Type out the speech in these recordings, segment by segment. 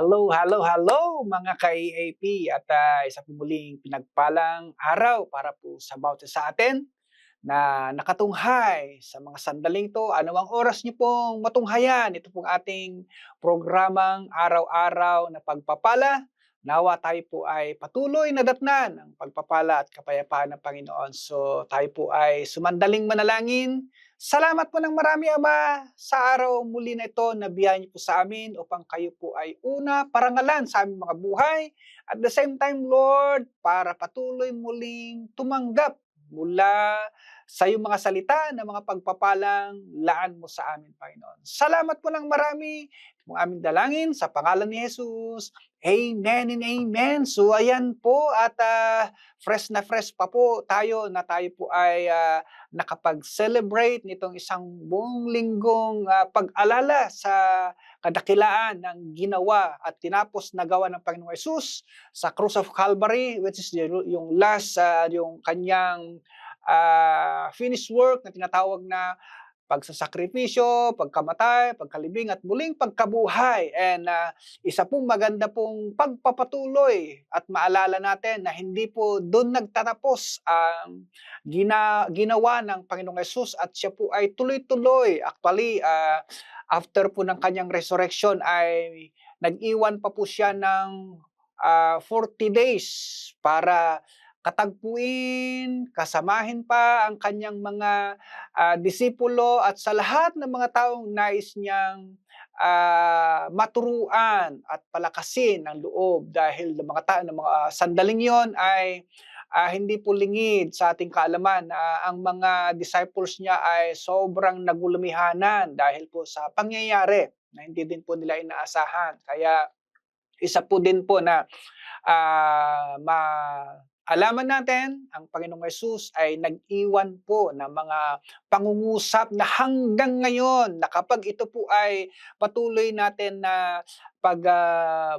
Hello mga ka-AAP at isa po muling pinagpalang araw para po sa bawat isa sa atin na nakatunghay sa mga sandaling to. Ano ang oras niyo pong matunghayan? Ito pong ating programang araw-araw na pagpapala. Nawa tayo po ay patuloy na datnan ng pagpapala at kapayapaan ng Panginoon. So tayo po ay sumandaling manalangin. Salamat po ng marami, Ama, sa araw muli na ito na biyaya niyo po sa amin upang kayo po ay una parangalan sa aming mga buhay. At the same time, Lord, para patuloy muling tumanggap mula sa iyong mga salita na mga pagpapalang laan mo sa amin, Panginoon. Salamat po ng marami. Ito po ang aming dalangin sa pangalan ni Jesus. Amen and amen. So ayan po at fresh na fresh pa po tayo na tayo po ay nakapag-celebrate nitong isang buong linggong pag-alala sa kadakilaan ng ginawa at tinapos na gawa ng Panginoong Hesus sa Cross of Calvary, which is yung last, yung kanyang finished work na tinatawag na pagsasakripisyo, pagkamatay, pagkalibing at muling pagkabuhay. And isa pong maganda pong pagpapatuloy at maalala natin na hindi po doon nagtatapos ang ginawa ng Panginoong Yesus at siya po ay tuloy-tuloy. Actually, after po ng kanyang resurrection ay nag-iwan pa po siya ng 40 days para katagpuin, kasamahin pa ang kanyang mga disipulo at sa lahat ng mga taong nais niyang maturuan at palakasin ang loob dahil ng mga sandaling yon ay hindi po lingid sa ating kaalaman na ang mga disciples niya ay sobrang nagulumihanan dahil po sa pangyayari na hindi din po nila inaasahan. Kaya isa po din po na alaman natin, ang Panginoong Yesus ay nag-iwan po ng mga pangungusap na hanggang ngayon, na kapag ito po ay patuloy natin na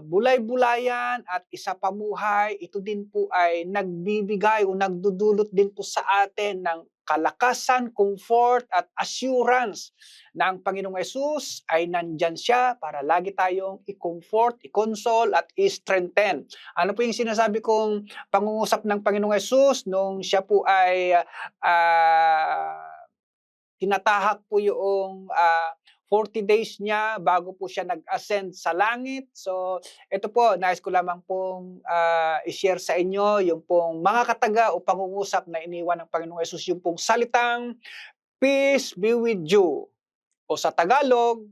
bulay-bulayan at isa pamuhay, ito din po ay nagbibigay o nagdudulot din po sa atin ng kalakasan, comfort at assurance na ang Panginoong Yesus ay nandyan siya para lagi tayong i-comfort, i-console at i-strengthen. Ano po yung sinasabi kong pangungusap ng Panginoong Yesus nung siya po ay tinatahak po yung 40 days niya bago po siya nag-ascend sa langit. So, ito po, nais ko lamang pong i-share sa inyo yung pong mga kataga o pangungusap na iniwan ng Panginoong Yesus, yung pong salitang, "Peace be with you." O sa Tagalog,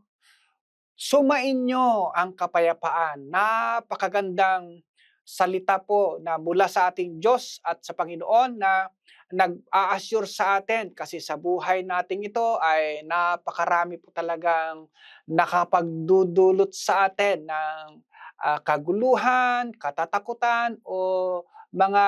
sumainyo ang kapayapaan. Napakagandang salita po na mula sa ating Diyos at sa Panginoon na nag-a-assure sa atin kasi sa buhay natin ito ay napakarami po talagang nakapagdudulot sa atin ng kaguluhan, katatakutan o mga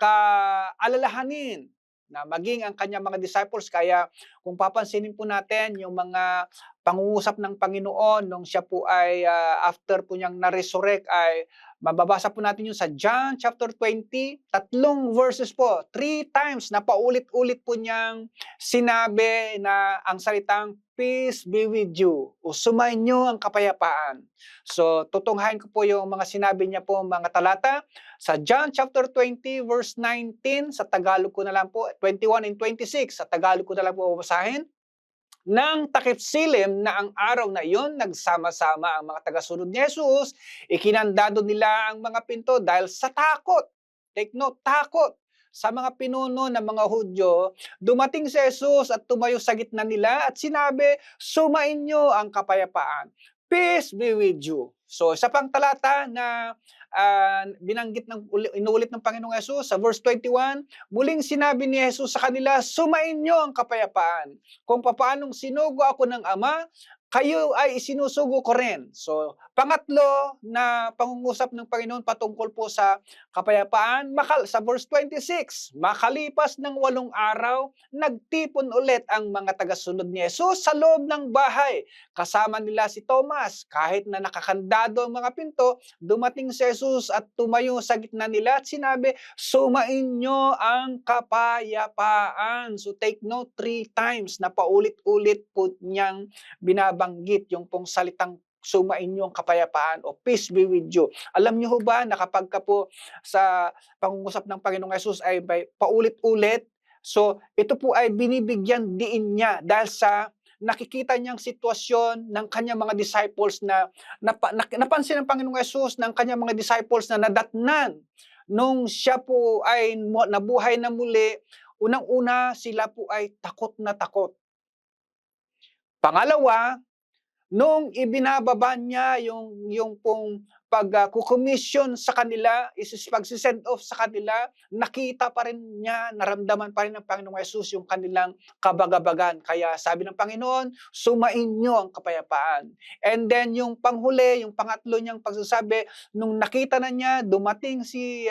kaalalahanin na maging ang kanyang mga disciples. Kaya kung papansinin po natin yung mga pangungusap ng Panginoon nung siya po ay after po niyang na-resurrect ay mababasa po natin yung sa John chapter 20, 3 verses po. 3 times na paulit-ulit po niyang sinabi na ang salitang peace be with you o sumainyo ang kapayapaan. So tutunghayin ko po yung mga sinabi niya po mga talata sa John chapter 20 verse 19, sa Tagalog ko na lang po, 21 and 26, sa Tagalog ko na lang po babasahin. Nang takip silim na ang araw na iyon, nagsama-sama ang mga tagasunod ni Jesus, ikinandado nila ang mga pinto dahil sa takot. Take note, takot. Sa mga pinuno ng mga Hudyo, dumating si Jesus at tumayo sa gitna nila at sinabi, "Sumainyo ang kapayapaan. Peace be with you." So, isa pang talata na inuulit ng Panginoong Yesus sa verse 21, muling sinabi ni Jesus sa kanila, "Sumainyo ang kapayapaan. Kung papaanong sinugo ako ng Ama, kayo ay isinusugo ko rin." So, pangatlo na pangungusap ng Panginoon patungkol po sa kapayapaan, sa verse 26, makalipas ng 8 araw, nagtipon ulit ang mga tagasunod ni Jesus sa loob ng bahay. Kasama nila si Thomas. Kahit na nakakandado ang mga pinto, dumating si Jesus at tumayo sa gitna nila at sinabi, "Sumainyo ang kapayapaan." So take note, 3 times na paulit-ulit po niyang binabanggit yung pong salitang sumainyo ang kapayapaan o peace be with you. Alam niyo ho ba na kapag ka po sa pangungusap ng Panginoong Hesus ay paulit-ulit, so ito po ay binibigyan diin niya dahil sa nakikita niyang sitwasyon ng kanyang mga disciples na napansin ng Panginoong Hesus ng kanyang mga disciples na nadatnan nung siya po ay nabuhay na muli. Unang-una, sila po ay takot na takot. Pangalawa, nung ibinababa niya yung pong pagko-commission sa kanila, pagse-send off sa kanila, nakita pa rin niya, naramdaman pa rin ng Panginoong Hesus yung kanilang kabagabagan. Kaya sabi ng Panginoon, sumainyo ang kapayapaan. And then yung panghuli, yung pangatlo niyang pagsasabi, nung nakita na niya, dumating si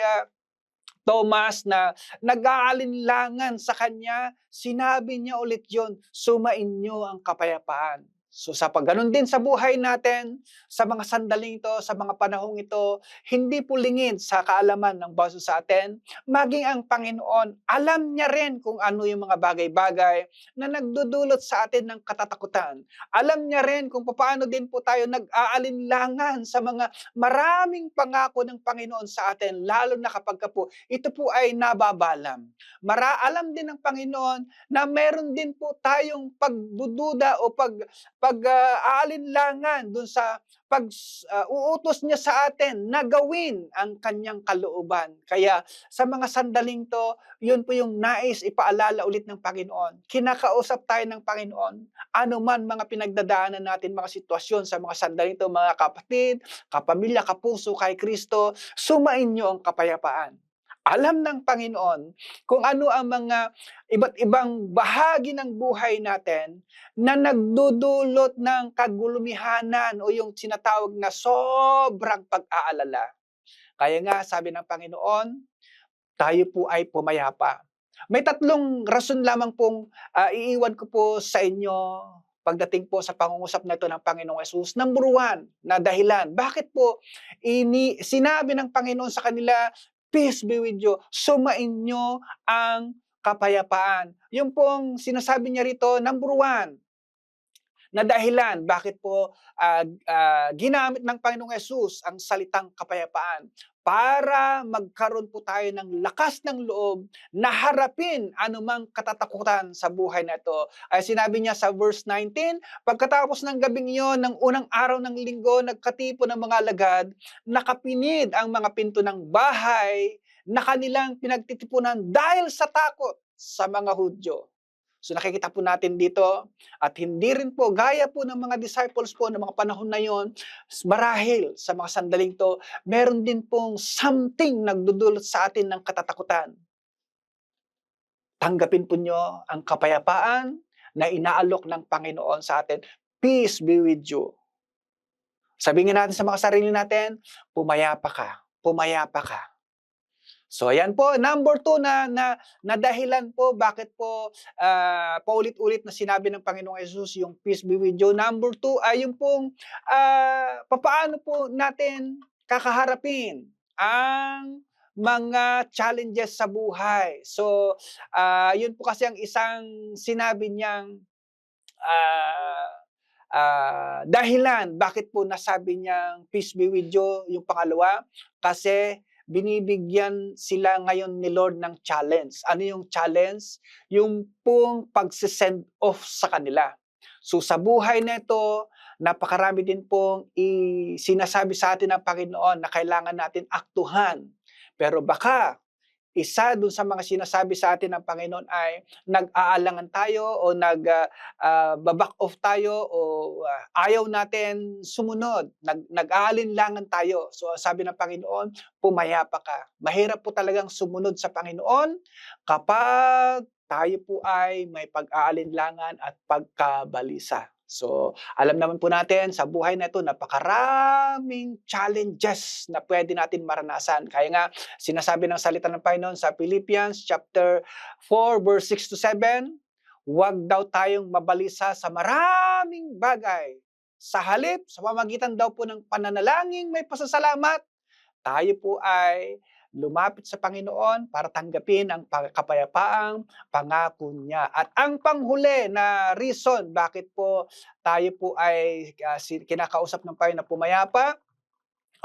Thomas na nag-aalinlangan sa kanya, sinabi niya ulit yon, sumainyo ang kapayapaan. So sa pagganon din sa buhay natin, sa mga sandaling ito, sa mga panahong ito, hindi po lingid sa kaalaman ng bawat sa atin, maging ang Panginoon, alam niya rin kung ano yung mga bagay-bagay na nagdudulot sa atin ng katatakutan. Alam niya rin kung paano din po tayo nag-aalinlangan sa mga maraming pangako ng Panginoon sa atin, lalo na kapag po ito po ay nababalam. Alam din ng Panginoon na meron din po tayong pagdududa o aalinlangan dun sa uutos niya sa atin na gawin ang kanyang kalooban. Kaya sa mga sandaling to, yun po yung nais ipaalala ulit ng Panginoon. Kinakausap tayo ng Panginoon, ano man mga pinagdadaanan natin, mga sitwasyon sa mga sandaling to, mga kapatid, kapamilya, kapuso kay Kristo, sumain niyo ang kapayapaan. Alam ng Panginoon kung ano ang mga iba't ibang bahagi ng buhay natin na nagdudulot ng kagulumihanan o yung sinatawag na sobrang pag-aalala. Kaya nga, sabi ng Panginoon, tayo po ay pumayapa. May tatlong rason lamang pong iiwan ko po sa inyo pagdating po sa pangungusap na ito ng Panginoong Hesus. Number one, na dahilan. Bakit po sinabi ng Panginoon sa kanila, peace be with you, sumainyo ang kapayapaan. Yung pong sinasabi niya rito, number one, na dahilan bakit po ginamit ng Panginoong Hesus ang salitang kapayapaan para magkaroon po tayo ng lakas ng loob na harapin anumang katatakutan sa buhay na ito. Ay sinabi niya sa verse 19, pagkatapos ng gabing iyon, ng unang araw ng linggo, nagkatipo ng mga alagad, nakapinid ang mga pinto ng bahay na kanilang pinagtitipunan dahil sa takot sa mga Hudyo. So nakikita po natin dito, at hindi rin po, gaya po ng mga disciples po ng mga panahon na yon, marahil sa mga sandaling to, meron din pong something nagdudulot sa atin ng katatakutan. Tanggapin po nyo ang kapayapaan na inaalok ng Panginoon sa atin. Peace be with you. Sabihin natin sa mga sarili natin, pumayapa ka, pumayapa ka. So ayan po, number 2 na dahilan po bakit po paulit-ulit na sinabi ng Panginoong Hesus yung peace be with you. Number 2 ay yung pong papaano po natin kakaharapin ang mga challenges sa buhay. So yun po kasi ang isang sinabi niyang dahilan bakit po nasabi niyang peace be with you yung pangalawa, kasi binibigyan sila ngayon ni Lord ng challenge. Ano yung challenge? Yung pong pag-send off sa kanila. So sa buhay nito, napakarami din pong sinasabi sa atin ng Panginoon na kailangan natin aktuhan. Pero baka isa dun sa mga sinasabi sa atin ng Panginoon ay nag-aalangan tayo o back off tayo o ayaw natin sumunod, nag-aalinlangan tayo. So sabi ng Panginoon, pumayapa ka. Mahirap po talagang sumunod sa Panginoon kapag tayo po ay may pag-aalinlangan at pagkabalisa. So, alam naman po natin, sa buhay na ito, napakaraming challenges na pwede natin maranasan. Kaya nga, sinasabi ng salita ng Panginoon sa Philippians chapter 4, verse 6 to 7, huwag daw tayong mabalisa sa maraming bagay. Sa halip, sa pamagitan daw po ng pananalangin may pasasalamat, tayo po ay lumapit sa Panginoon para tanggapin ang kapayapaang pangako niya. At ang panghuli na reason bakit po tayo po ay kinakausap ng Panginoon na pumayapa,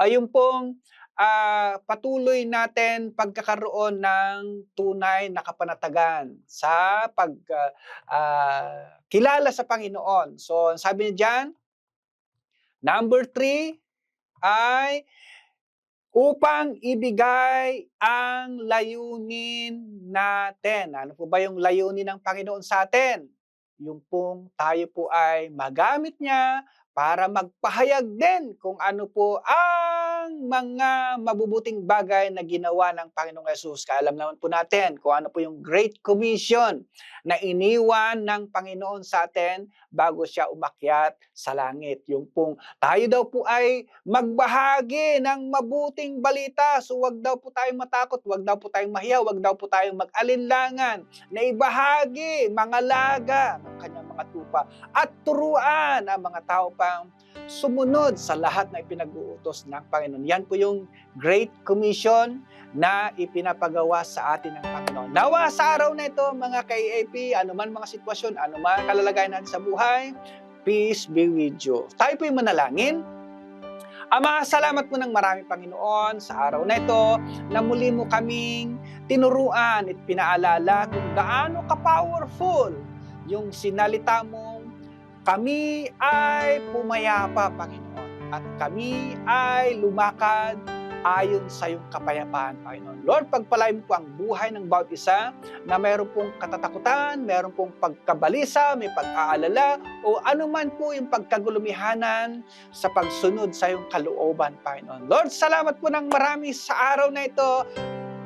ay yung pong patuloy natin pagkakaroon ng tunay na kapanatagan sa kilala sa Panginoon. So, sabi niya diyan, number 3 ay upang ibigay ang layunin natin. Ano po ba yung layunin ng Panginoon sa atin? Yung pong tayo po ay magamit niya para magpahayag din kung ano po ang mga mabubuting bagay na ginawa ng Panginoong Yesus. Alam naman po natin kung ano po yung Great Commission na iniwan ng Panginoon sa atin bago siya umakyat sa langit. Yung pong tayo daw po ay magbahagi ng mabuting balita. So wag daw po tayong matakot, wag daw po tayong mahiya, wag daw po tayong mag-alinlangan na ibahagi mga laga ng kanyang mga tupa at turuan ang mga tao pang sumunod sa lahat na ipinag-uutos ng Panginoon. Yan po yung Great Commission na ipinapagawa sa atin ng Panginoon. Nawa sa araw na ito, mga ka-AAP, anuman mga sitwasyon, anuman kalalagayan natin sa buhay, peace be with you. Tayo po yung manalangin. Ama, salamat po ng marami, Panginoon, sa araw na ito na muli mo kaming tinuruan at pinaalala kung gaano ka-powerful yung sinalita mong kami ay pumayapa, Panginoon, at kami ay lumakad ayon sa iyong kapayapaan, Panginoon. Lord, pagpalain mo po ang buhay ng bawat isa na mayroon pong katatakutan, mayroon pong pagkabalisa, may pag-aalala, o anuman po yung pagkagulumihanan sa pagsunod sa iyong kalooban, Panginoon. Lord, salamat po ng marami sa araw na ito.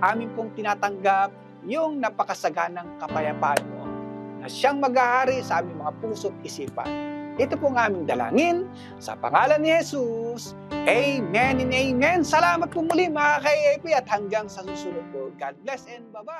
Amin pong tinatanggap yung napakasaganang kapayapaan mo na siyang maghahari sa aming mga puso't isipan. Ito po ang aming dalangin sa pangalan ni Jesus. Amen and amen. Salamat po muli mga ka-AAP at hanggang sa susunod po. God bless and bye-bye!